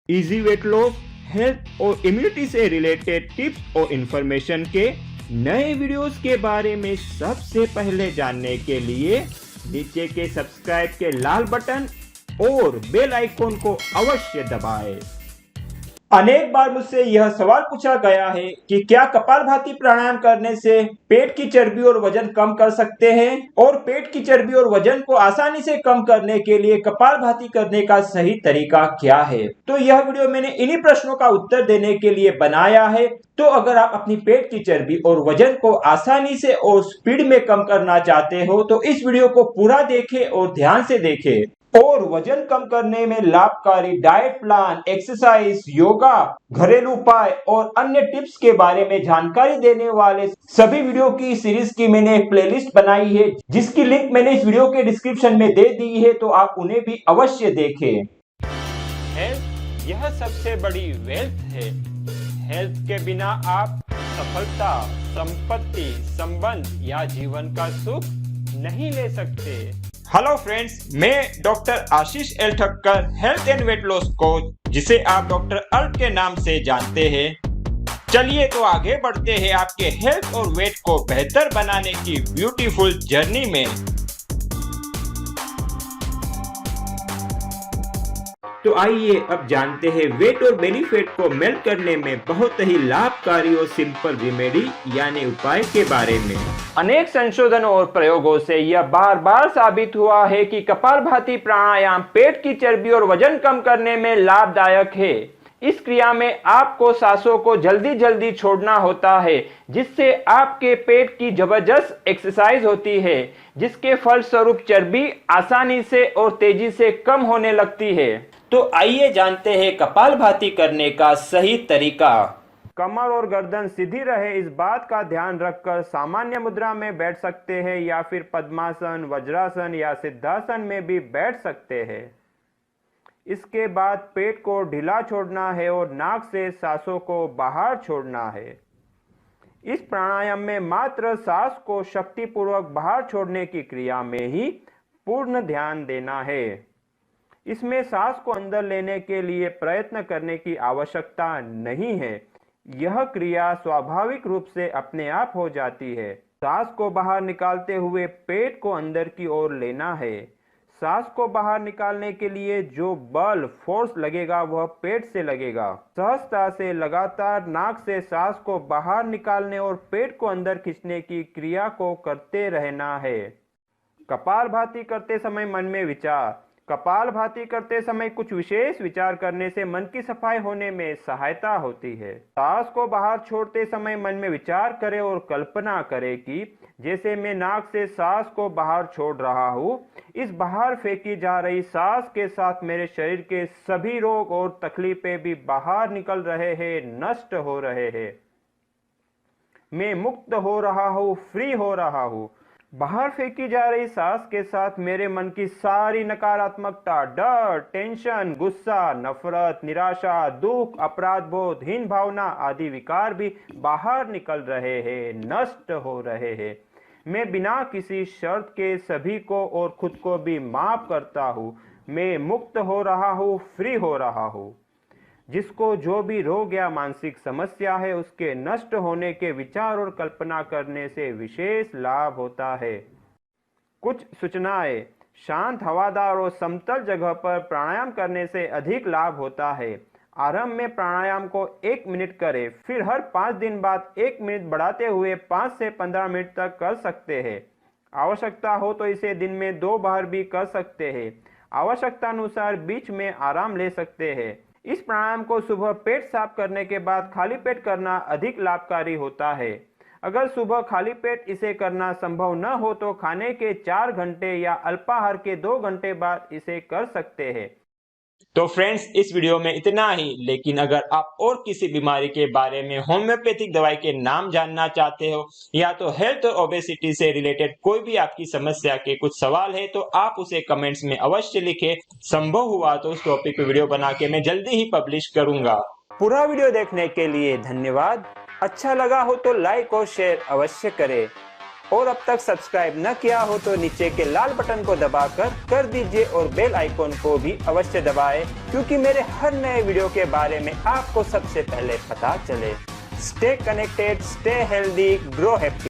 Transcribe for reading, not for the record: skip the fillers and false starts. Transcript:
Easy weight loss, health और immunity से related tips और इंफॉर्मेशन के नए वीडियोस के बारे में सबसे पहले जानने के लिए नीचे के सब्सक्राइब के लाल बटन और बेल आइकॉन को अवश्य दबाएं। अनेक बार मुझसे यह सवाल पूछा गया है कि क्या कपालभाति प्राणायाम करने से पेट की चर्बी और वजन कम कर सकते हैं, और पेट की चर्बी और वजन को आसानी से कम करने के लिए कपालभाति करने का सही तरीका क्या है। तो यह वीडियो मैंने इन्हीं प्रश्नों का उत्तर देने के लिए बनाया है। तो अगर आप अपनी पेट की चर्बी और वजन को आसानी से और स्पीड में कम करना चाहते हो तो इस वीडियो को पूरा देखें और ध्यान से देखें। और वजन कम करने में लाभकारी डाइट प्लान, एक्सरसाइज, योगा, घरेलू उपाय और अन्य टिप्स के बारे में जानकारी देने वाले सभी वीडियो की सीरीज की मैंने एक प्लेलिस्ट बनाई है, जिसकी लिंक मैंने इस वीडियो के डिस्क्रिप्शन में दे दी है, तो आप उन्हें भी अवश्य देखें। हेल्थ यह सबसे बड़ी वेल्थ है। हेल्थ के बिना आप सफलता, संपत्ति, संबंध या जीवन का सुख नहीं ले सकते। हेलो फ्रेंड्स, मैं doctor Ashish L Thakkar, health and weight loss coach, जिसे आप डॉक्टर अल्ट के नाम से जानते हैं। चलिए तो आगे बढ़ते हैं आपके हेल्थ और वेट को बेहतर बनाने की ब्यूटीफुल जर्नी में। तो आइए अब जानते हैं वेट और बेली फैट को मेल्ट करने में बहुत ही लाभकारी और सिंपल रेमेडी यानी उपाय के बारे में। अनेक संशोधनों और प्रयोगों से यह बार बार साबित हुआ है कि कपालभाति प्राणायाम पेट की चर्बी और वजन कम करने में लाभदायक है। इस क्रिया में आपको सांसों को जल्दी जल्दी छोड़ना होता है, जिससे आपके पेट की जबरदस्त एक्सरसाइज होती है, जिसके फलस्वरूप चर्बी आसानी से और तेजी से कम होने लगती है। तो आइए जानते हैं कपालभाति करने का सही तरीका। कमर और गर्दन सीधी रहे इस बात का ध्यान रखकर सामान्य मुद्रा में बैठ सकते हैं, या फिर पद्मासन, वज्रासन या सिद्धासन में भी बैठ सकते हैं। इसके बाद पेट को ढीला छोड़ना है और नाक से सांसों को बाहर छोड़ना है। इस प्राणायाम में मात्र सांस को शक्तिपूर्वक बाहर छोड़ने की क्रिया में ही पूर्ण ध्यान देना है। इसमें सांस को अंदर लेने के लिए प्रयत्न करने की आवश्यकता नहीं है। यह क्रिया स्वाभाविक रूप से अपने आप हो जाती है। सांस को बाहर निकालते हुए पेट को अंदर की ओर लेना है। सांस को बाहर निकालने के लिए जो बल, फोर्स लगेगा वह पेट से लगेगा। सहजता से लगातार नाक से सांस को बाहर निकालने और पेट को अंदर खींचने की क्रिया को करते रहना है। कपालभाति करते समय मन में विचार। कपालभाति करते समय कुछ विशेष विचार करने से मन की सफाई होने में सहायता होती है। सांस को बाहर छोड़ते समय मन में विचार करें और कल्पना करें कि जैसे मैं नाक से सांस को बाहर छोड़ रहा हूँ, इस बाहर फेंकी जा रही सांस के साथ मेरे शरीर के सभी रोग और तकलीफें भी बाहर निकल रहे हैं, नष्ट हो रहे हैं। मैं मुक्त हो रहा हूँ, फ्री हो रहा हूँ। बाहर फेंकी जा रही सांस के साथ मेरे मन की सारी नकारात्मकता, डर, टेंशन, गुस्सा, नफरत, निराशा, दुख, अपराध बोध, हीन भावना आदि विकार भी बाहर निकल रहे हैं, नष्ट हो रहे हैं। मैं बिना किसी शर्त के सभी को और खुद को भी माफ करता हूँ। मैं मुक्त हो रहा हूँ, फ्री हो रहा हूँ। जिसको जो भी रोग या मानसिक समस्या है, उसके नष्ट होने के विचार और कल्पना करने से विशेष लाभ होता है। कुछ सूचनाएं। शांत, हवादार और समतल जगह पर प्राणायाम करने से अधिक लाभ होता है। आरंभ में प्राणायाम को 1 मिनट करें, फिर हर 5 दिन बाद 1 मिनट बढ़ाते हुए 5 से 15 मिनट तक कर सकते हैं। आवश्यकता हो तो इसे दिन में 2 बार भी कर सकते हैं। आवश्यकता अनुसार बीच में आराम ले सकते हैं। इस प्राणायाम को सुबह पेट साफ करने के बाद खाली पेट करना अधिक लाभकारी होता है। अगर सुबह खाली पेट इसे करना संभव न हो तो खाने के 4 घंटे या अल्पाहार के 2 घंटे बाद इसे कर सकते हैं। तो फ्रेंड्स, इस वीडियो में इतना ही। लेकिन अगर आप और किसी बीमारी के बारे में होम्योपैथिक दवाई के नाम जानना चाहते हो, या तो हेल्थ और ओबेसिटी से रिलेटेड कोई भी आपकी समस्या के कुछ सवाल है, तो आप उसे कमेंट्स में अवश्य लिखें। संभव हुआ तो उस टॉपिक पे वीडियो बना के मैं जल्दी ही पब्लिश करूंगा। पूरा वीडियो देखने के लिए धन्यवाद। अच्छा लगा हो तो लाइक और शेयर अवश्य करें। और अब तक सब्सक्राइब न किया हो तो नीचे के लाल बटन को दबाकर कर दीजिए और बेल आइकॉन को भी अवश्य दबाएं, क्योंकि मेरे हर नए वीडियो के बारे में आपको सबसे पहले पता चले। Stay connected, stay healthy, grow happy.